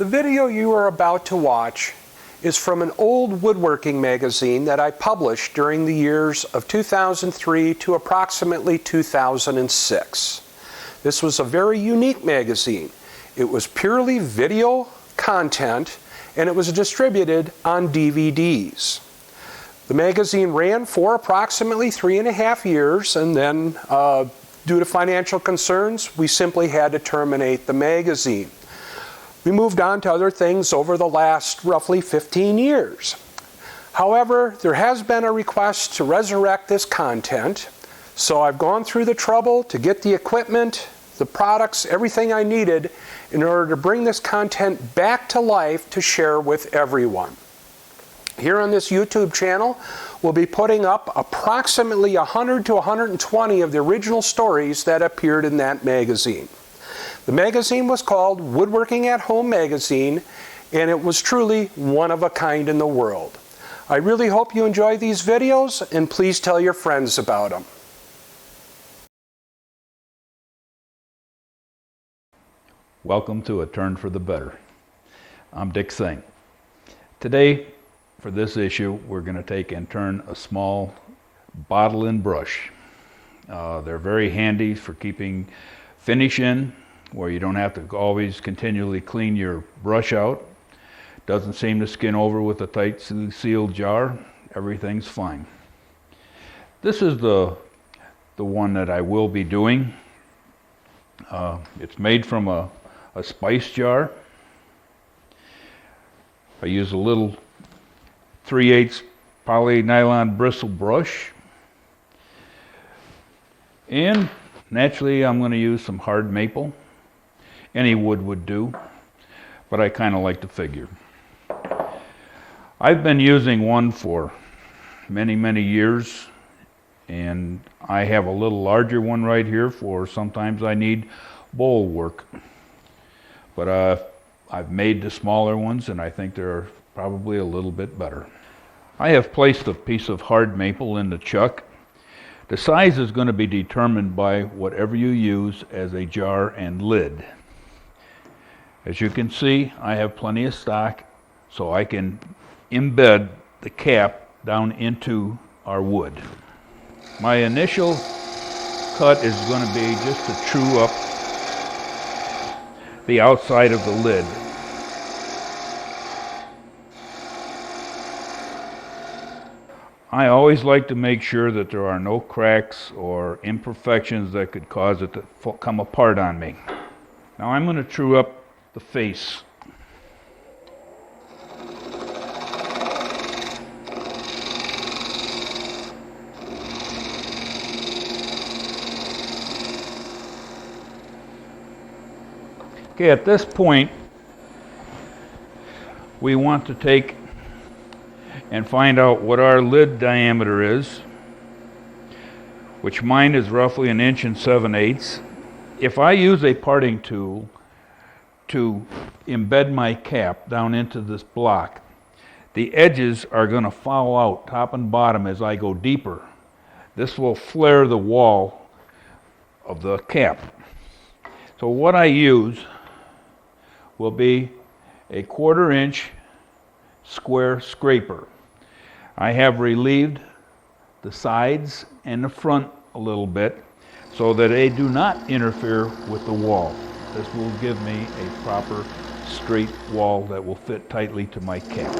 The video you are about to watch is from an old woodworking magazine that I published during the years of 2003 to approximately 2006. This was a very unique magazine. It was purely video content and it was distributed on DVDs. The magazine ran for approximately 3.5 years, and then due to financial concerns, we simply had to terminate the magazine. We moved on to other things over the last roughly 15 years. However, there has been a request to resurrect this content, so I've gone through the trouble to get the equipment, the products, everything I needed in order to bring this content back to life to share with everyone. Here on this YouTube channel, we'll be putting up approximately 100 to 120 of the original stories that appeared in that magazine. The magazine was called Woodworking at Home Magazine, and it was truly one of a kind in the world. I really hope you enjoy these videos, and please tell your friends about them. Welcome to A Turn for the Better. I'm Dick Singh. Today, for this issue, we're going to take and turn a small bottle and brush. They're very handy for keeping finish in, where you don't have to always continually clean your brush out. Doesn't seem to skin over with a tight sealed jar. Everything's fine. This is the one that I will be doing. It's made from a spice jar. I use a little 3/8 poly nylon bristle brush, and naturally I'm going to use some hard maple. Any wood would do, but I kind of like the figure. I've been using one for many years, and I have a little larger one right here for sometimes I need bowl work, but I've made the smaller ones and I think they're probably a little bit better. I have placed a piece of hard maple in the chuck. The size is going to be determined by whatever you use as a jar and lid. As you can see, I have plenty of stock, so I can embed the cap down into our wood. My initial cut is going to be just to true up the outside of the lid. I always like to make sure that there are no cracks or imperfections that could cause it to come apart on me. Now I'm going to true up the face. Okay, at this point, we want to take and find out what our lid diameter is, which mine is roughly 1 7/8 inches. If I use a parting tool to embed my cap down into this block, the edges are going to fall out top and bottom as I go deeper. This will flare the wall of the cap. So what I use will be a 1/4 inch square scraper. I have relieved the sides and the front a little bit so that they do not interfere with the wall. This will give me a proper straight wall that will fit tightly to my cap.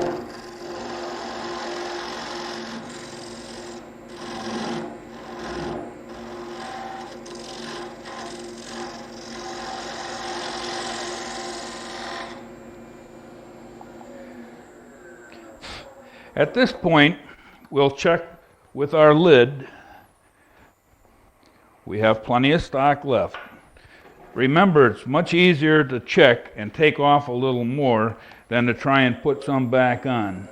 At this point, we'll check with our lid. We have plenty of stock left. Remember, it's much easier to check and take off a little more than to try and put some back on.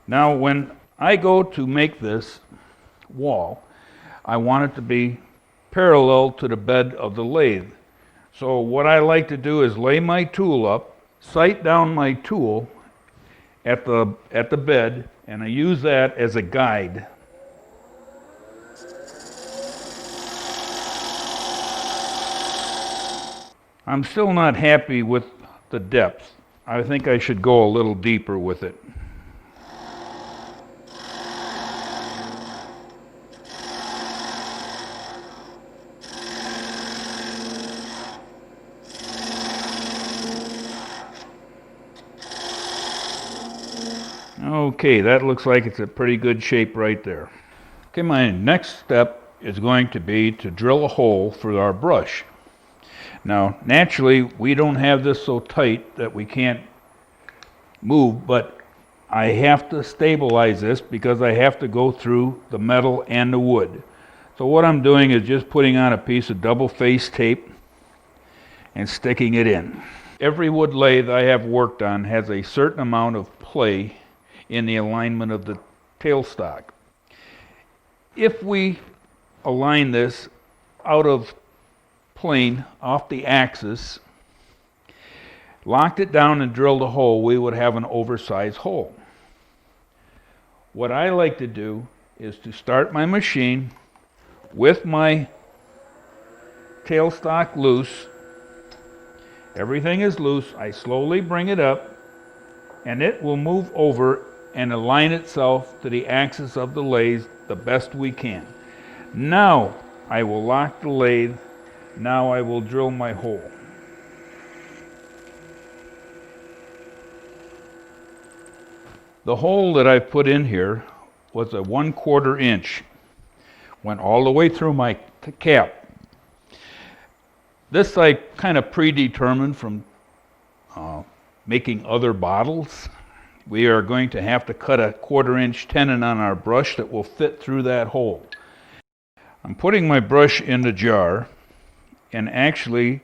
Now, when I go to make this wall, I want it to be parallel to the bed of the lathe. So what I like to do is lay my tool up sight down my tool at the bed, and I use that as a guide. I'm still not happy with the depth. I think I should go a little deeper with it. Okay, that looks like it's a pretty good shape right there. Okay, my next step is going to be to drill a hole for our brush. Now, naturally, we don't have this so tight that we can't move, but I have to stabilize this because I have to go through the metal and the wood. So what I'm doing is just putting on a piece of double-faced tape and sticking it in. Every wood lathe I have worked on has a certain amount of play in the alignment of the tailstock. If we align this out of plane, off the axis, locked it down and drilled a hole, we would have an oversized hole. What I like to do is to start my machine with my tailstock loose. Everything is loose. I slowly bring it up, and it will move over and align itself to the axis of the lathe the best we can. Now I will lock the lathe. Now I will drill my hole. The hole that I put in here was a 1/4 inch. Went all the way through my cap. This I kind of predetermined from making other bottles. We are going to have to cut a 1/4 inch tenon on our brush that will fit through that hole. I'm putting my brush in the jar and actually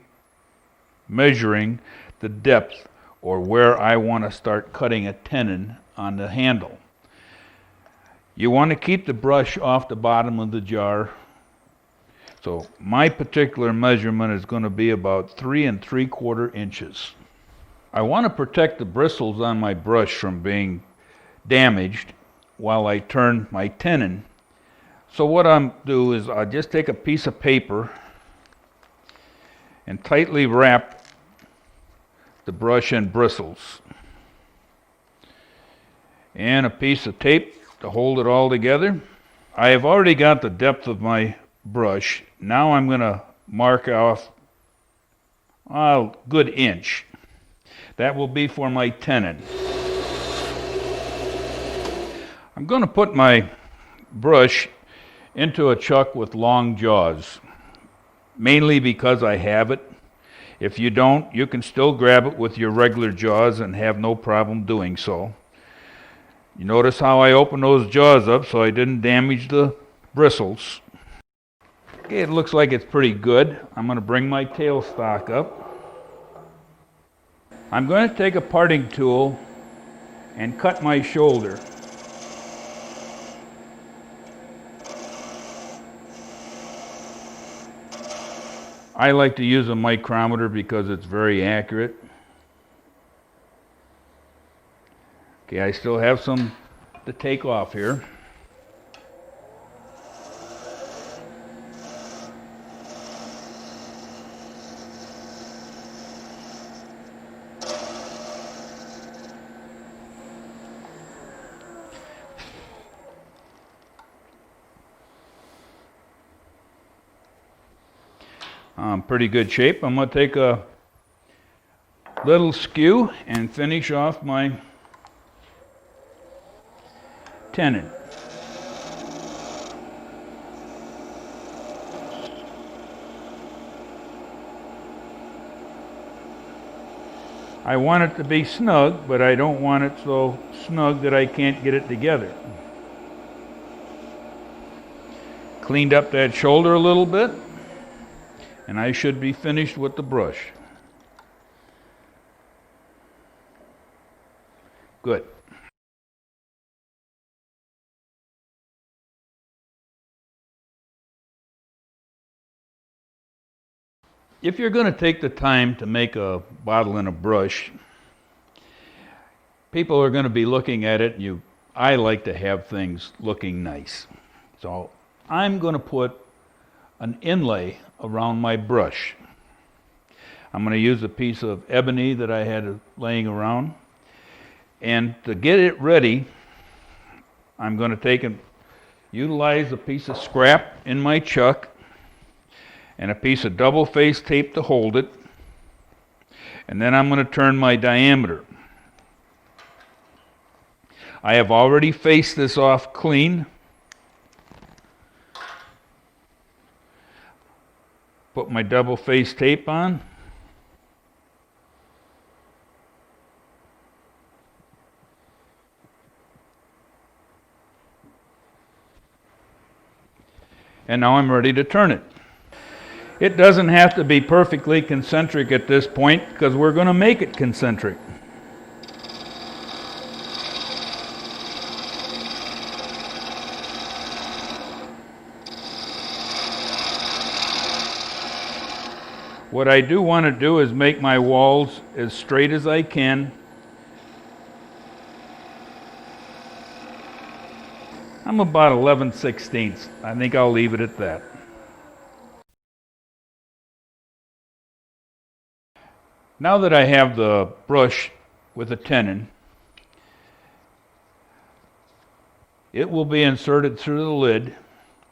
measuring the depth or where I want to start cutting a tenon on the handle. You want to keep the brush off the bottom of the jar. So my particular measurement is going to be about 3 3/4 inches. I want to protect the bristles on my brush from being damaged while I turn my tenon. So what I'm do is I'll just take a piece of paper and tightly wrap the brush and bristles, and a piece of tape to hold it all together. I have already got the depth of my brush. Now I'm going to mark off a good inch. That will be for my tenon. I'm going to put my brush into a chuck with long jaws, mainly because I have it. If you don't, you can still grab it with your regular jaws and have no problem doing so. You notice how I opened those jaws up so I didn't damage the bristles. Okay, it looks like it's pretty good. I'm going to bring my tailstock up. I'm going to take a parting tool and cut my shoulder. I like to use a micrometer because it's very accurate. Okay, I still have some to take off here. Pretty good shape. I'm going to take a little skew and finish off my tenon. I want it to be snug, but I don't want it so snug that I can't get it together. Cleaned up that shoulder a little bit, and I should be finished with the brush. Good. If you're going to take the time to make a bottle and a brush, people are going to be looking at it. I like to have things looking nice. So I'm going to put an inlay around my brush. I'm going to use a piece of ebony that I had laying around. And to get it ready, I'm going to take and utilize a piece of scrap in my chuck and a piece of double-faced tape to hold it. And then I'm going to turn my diameter. I have already faced this off clean. Put my double-faced tape on. And now I'm ready to turn it. It doesn't have to be perfectly concentric at this point because we're going to make it concentric. What I do want to do is make my walls as straight as I can. I'm about 11/16. I think I'll leave it at that. Now that I have the brush with a tenon, it will be inserted through the lid,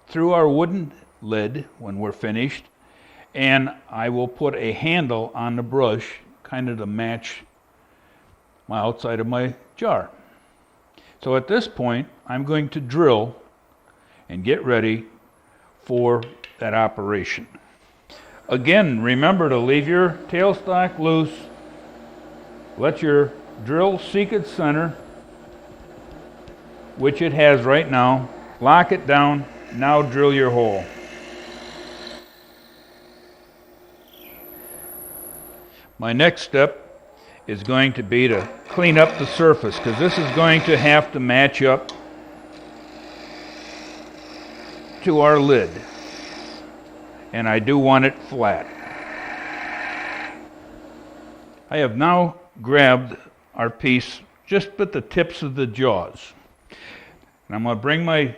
through our wooden lid when we're finished, and I will put a handle on the brush kind of to match my outside of my jar. So at this point, I'm going to drill and get ready for that operation. Again, remember to leave your tailstock loose. Let your drill seek its center, which it has right now. Lock it down. Now drill your hole. My next step is going to be to clean up the surface, because this is going to have to match up to our lid. And I do want it flat. I have now grabbed our piece just at the tips of the jaws. And I'm going to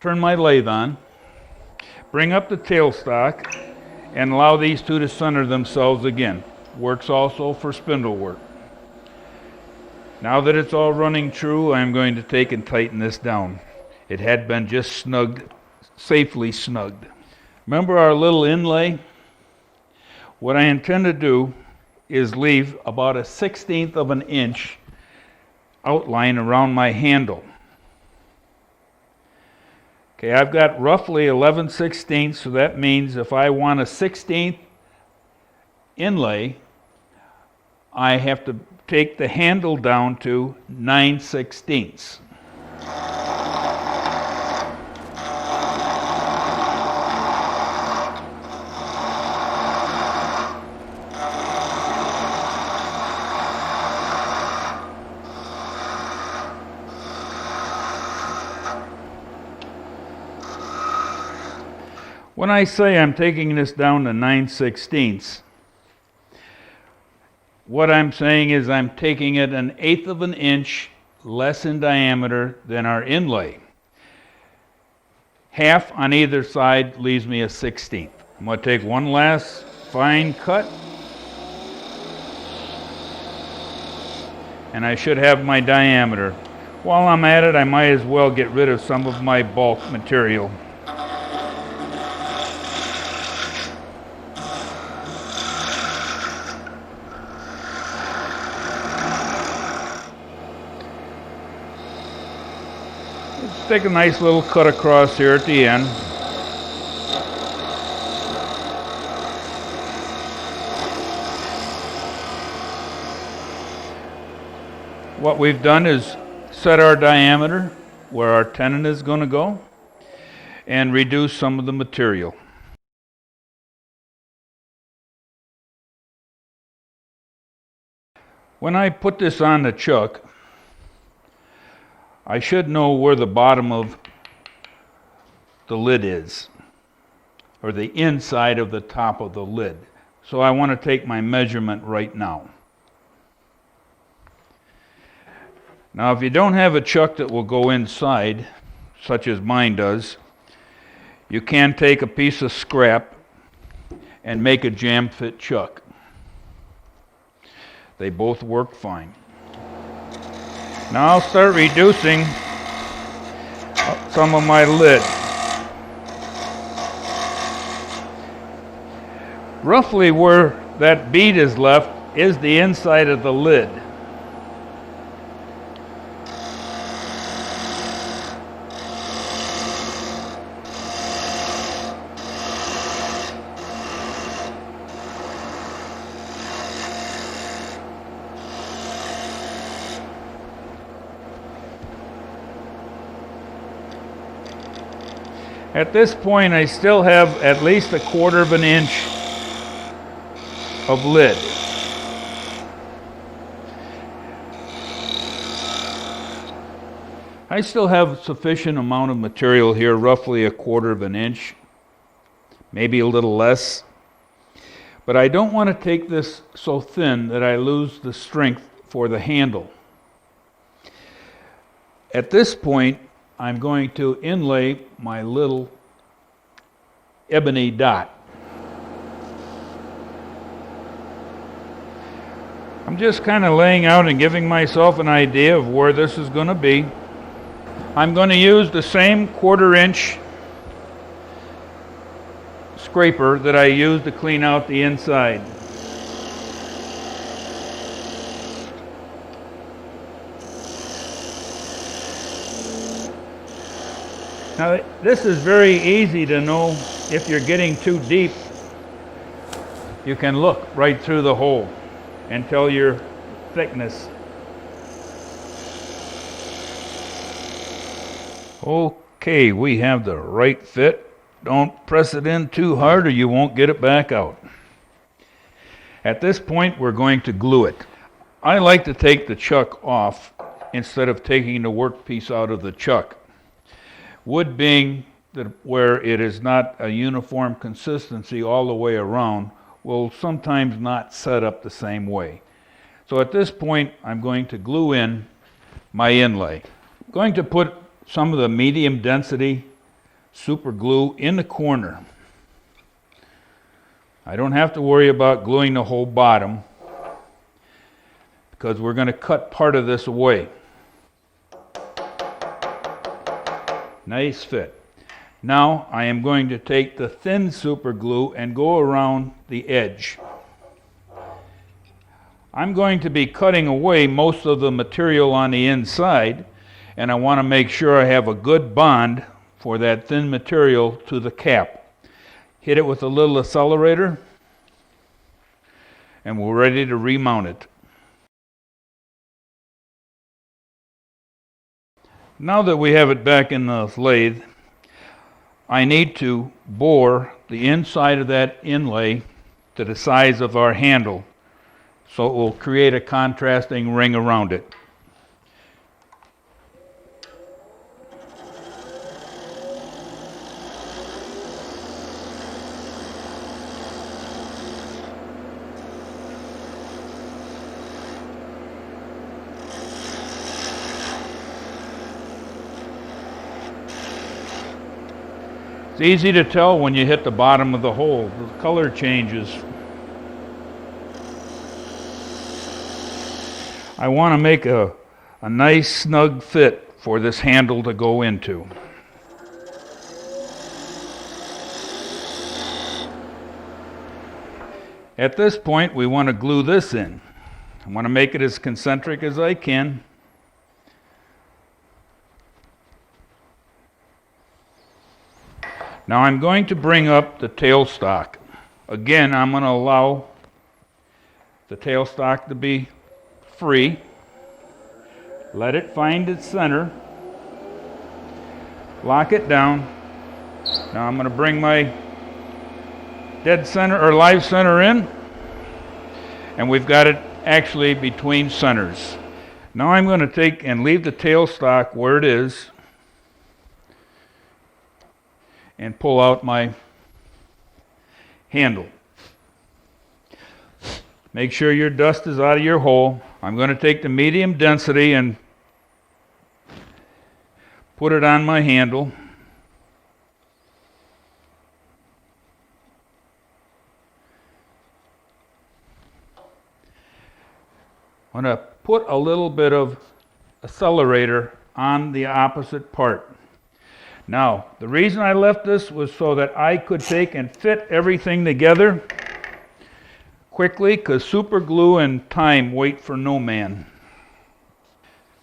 turn my lathe on, bring up the tailstock, and allow these two to center themselves again. Works also for spindle work. Now that it's all running true, I'm going to take and tighten this down. It had been just snugged, safely snugged. Remember our little inlay? What I intend to do is leave about 1/16 of an inch outline around my handle. Okay, I've got roughly 11/16, so that means if I want a 1/16 inlay, I have to take the handle down to 9/16. When I say I'm taking this down to 9/16, what I'm saying is I'm taking it 1/8 of an inch less in diameter than our inlay. Half on either side leaves me 1/16. I'm going to take one last fine cut, and I should have my diameter. While I'm at it, I might as well get rid of some of my bulk material. Take a nice little cut across here at the end. What we've done is set our diameter where our tenon is going to go and reduce some of the material. When I put this on the chuck, I should know where the bottom of the lid is, or the inside of the top of the lid. So I want to take my measurement right now. Now, if you don't have a chuck that will go inside, such as mine does, you can take a piece of scrap and make a jam-fit chuck. They both work fine. Now I'll start reducing some of my lid. Roughly where that bead is left is the inside of the lid. At this point, I still have at least 1/4 of an inch of lid. I still have sufficient amount of material here, roughly 1/4 of an inch, maybe a little less. But I don't want to take this so thin that I lose the strength for the handle. At this point, I'm going to inlay my little ebony dot. I'm just kind of laying out and giving myself an idea of where this is going to be. I'm going to use the same 1/4 inch scraper that I used to clean out the inside. Now, this is very easy to know if you're getting too deep. You can look right through the hole and tell your thickness. Okay, we have the right fit. Don't press it in too hard or you won't get it back out. At this point, we're going to glue it. I like to take the chuck off instead of taking the workpiece out of the chuck. Wood being where it is not a uniform consistency all the way around will sometimes not set up the same way. So at this point, I'm going to glue in my inlay. I'm going to put some of the medium density super glue in the corner. I don't have to worry about gluing the whole bottom because we're going to cut part of this away. Nice fit. Now I am going to take the thin super glue and go around the edge. I'm going to be cutting away most of the material on the inside, and I want to make sure I have a good bond for that thin material to the cap. Hit it with a little accelerator, and we're ready to remount it. Now that we have it back in the lathe, I need to bore the inside of that inlay to the size of our handle, so it will create a contrasting ring around it. It's easy to tell when you hit the bottom of the hole. The color changes. I want to make a nice snug fit for this handle to go into. At this point, we want to glue this in. I want to make it as concentric as I can. Now I'm going to bring up the tailstock. Again, I'm going to allow the tailstock to be free. Let it find its center. Lock it down. Now I'm going to bring my dead center or live center in. And we've got it actually between centers. Now I'm going to take and leave the tailstock where it is and pull out my handle. Make sure your dust is out of your hole. I'm going to take the medium density and put it on my handle. I'm going to put a little bit of accelerator on the opposite part. Now, the reason I left this was so that I could take and fit everything together quickly, because super glue and time wait for no man.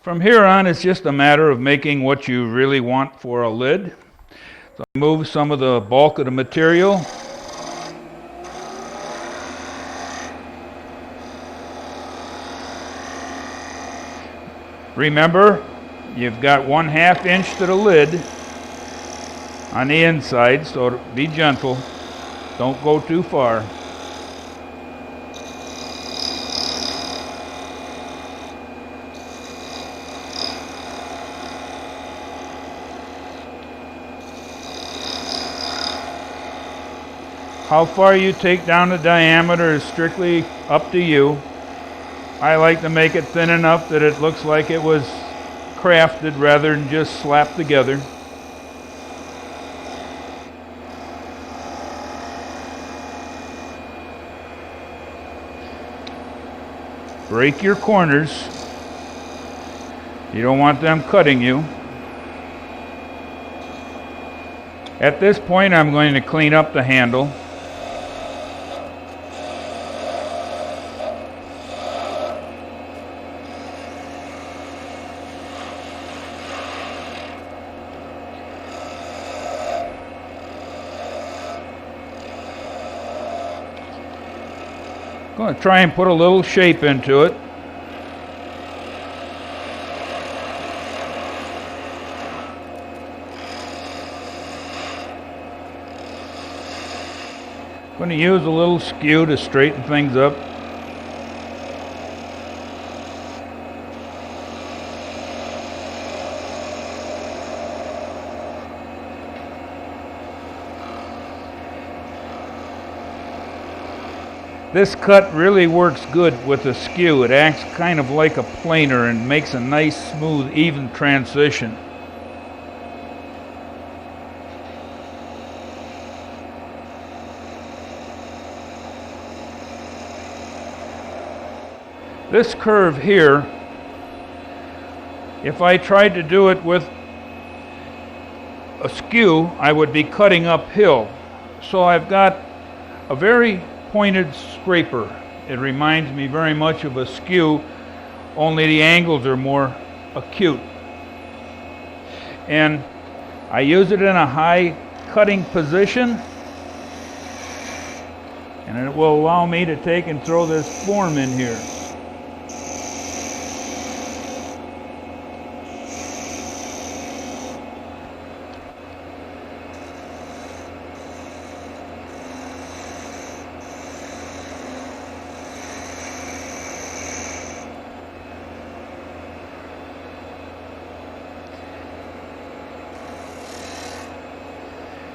From here on, it's just a matter of making what you really want for a lid. So I move some of the bulk of the material. Remember, you've got 1/2 inch to the lid on the inside, so be gentle. Don't go too far. How far you take down the diameter is strictly up to you. I like to make it thin enough that it looks like it was crafted rather than just slapped together. Break your corners. You don't want them cutting you. At this point, I'm going to clean up the handle. I'm going to try and put a little shape into it. I'm going to use a little skew to straighten things up. This cut really works good with a skew. It acts kind of like a planer and makes a nice, smooth, even transition. This curve here, if I tried to do it with a skew, I would be cutting uphill. So I've got a very pointed scraper. It reminds me very much of a skew, only the angles are more acute. And I use it in a high cutting position, and it will allow me to take and throw this form in here.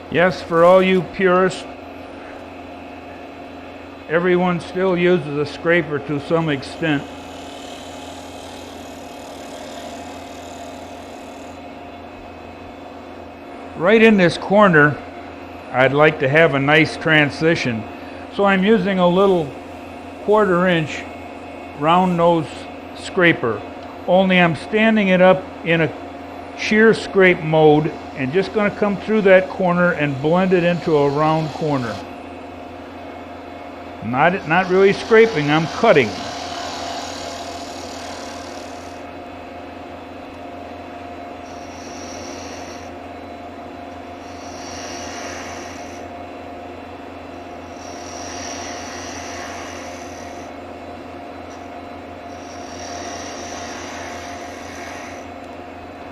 Yes, for all you purists, everyone still uses a scraper to some extent. Right in this corner, I'd like to have a nice transition. So I'm using a little 1/4 inch round nose scraper. Only I'm standing it up in a shear scrape mode and just going to come through that corner and blend it into a round corner. Not really scraping, I'm cutting.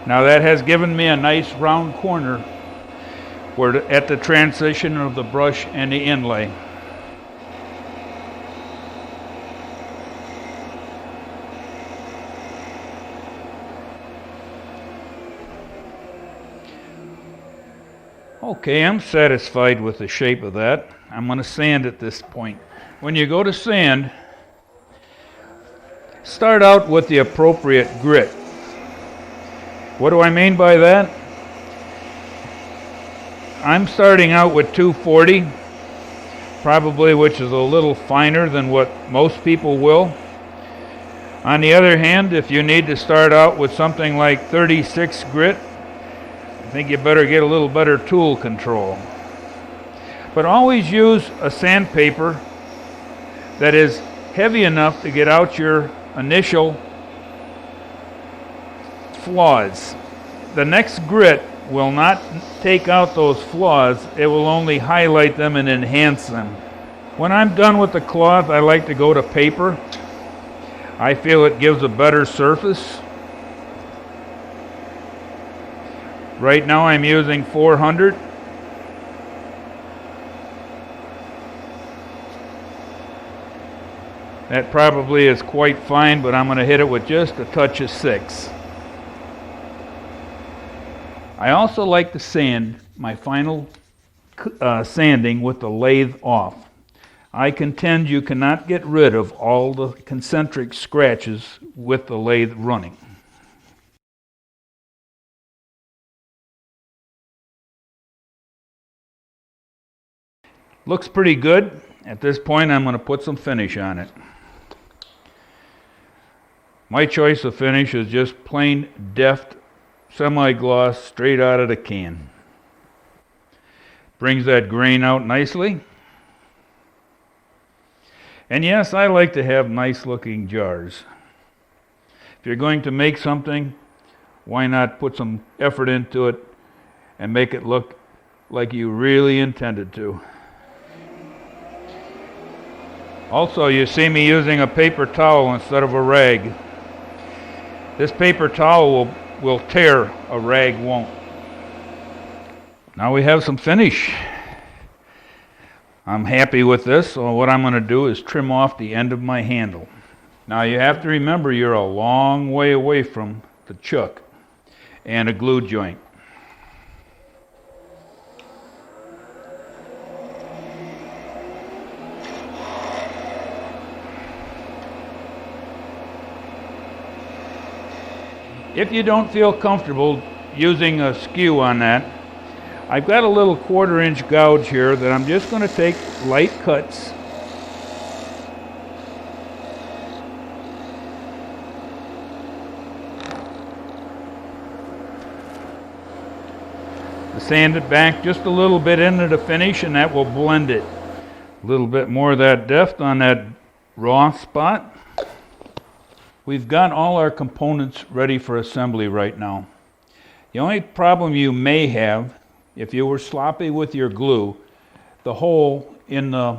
Now that has given me a nice round corner where at the transition of the brush and the inlay. Okay, I'm satisfied with the shape of that. I'm going to sand at this point. When you go to sand, start out with the appropriate grit. What do I mean by that? I'm starting out with 240, probably, which is a little finer than what most people will. On the other hand, if you need to start out with something like 36 grit, I think you better get a little better tool control. But always use a sandpaper that is heavy enough to get out your initial flaws. The next grit will not take out those flaws, it will only highlight them and enhance them. When I'm done with the cloth, I like to go to paper. I feel it gives a better surface. Right now I'm using 400. That probably is quite fine, but I'm going to hit it with just a touch of 6. I also like to sand my final sanding with the lathe off. I contend you cannot get rid of all the concentric scratches with the lathe running. Looks pretty good. At this point, I'm going to put some finish on it. My choice of finish is just plain deft semi-gloss straight out of the can. Brings that grain out nicely. And yes, I like to have nice looking jars. If you're going to make something, why not put some effort into it and make it look like you really intended to. Also, you see me using a paper towel instead of a rag. This paper towel will tear, a rag won't. Now we have some finish. I'm happy with this, so what I'm going to do is trim off the end of my handle. Now you have to remember you're a long way away from the chuck and a glue joint. If you don't feel comfortable using a skew on that, I've got a little 1/4 inch gouge here that I'm just going to take light cuts. To sand it back just a little bit into the finish, and that will blend it. A little bit more of that depth on that raw spot. We've got all our components ready for assembly right now. The only problem you may have, if you were sloppy with your glue, the hole in the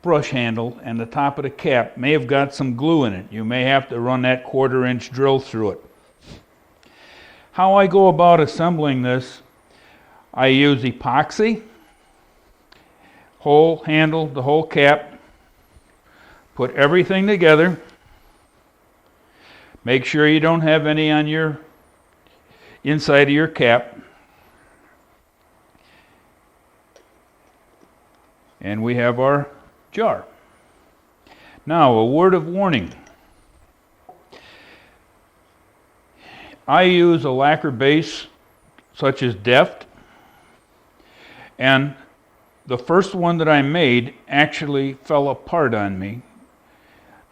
brush handle and the top of the cap may have got some glue in it. You may have to run that 1/4 inch drill through it. How I go about assembling this, I use epoxy, whole handle, the whole cap, put everything together. Make sure you don't have any on your inside of your cap. And we have our jar. Now, a word of warning. I use a lacquer base such as Deft, and the first one that I made actually fell apart on me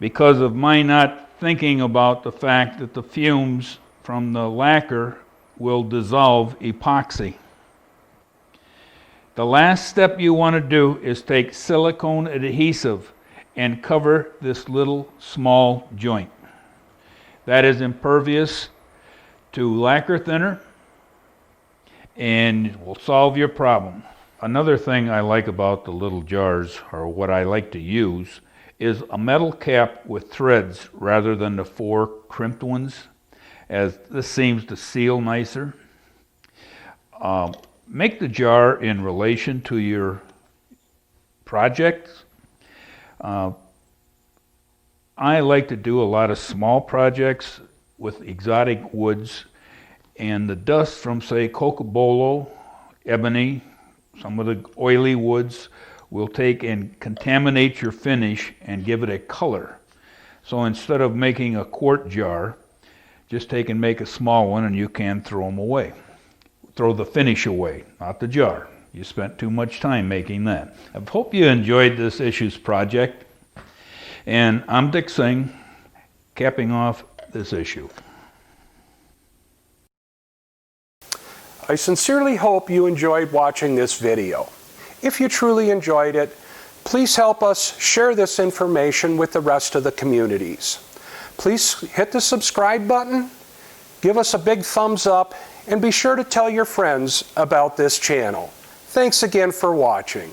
because of my not thinking about the fact that the fumes from the lacquer will dissolve epoxy. The last step you want to do is take silicone adhesive and cover this little small joint. That is impervious to lacquer thinner and will solve your problem. Another thing I like about the little jars, or what I like to use, is a metal cap with threads rather than the 4 crimped ones, as this seems to seal nicer. Make the jar in relation to your project. I like to do a lot of small projects with exotic woods, and the dust from, say, cocobolo, ebony, some of the oily woods will take and contaminate your finish and give it a color. So instead of making a quart jar, just take and make a small one and you can throw them away. throw the finish away, not the jar. You spent too much time making that. I hope you enjoyed this Issues project. And I'm Dick Singh, capping off this issue. I sincerely hope you enjoyed watching this video. If you truly enjoyed it, please help us share this information with the rest of the communities. Please hit the subscribe button, give us a big thumbs up, and be sure to tell your friends about this channel. Thanks again for watching.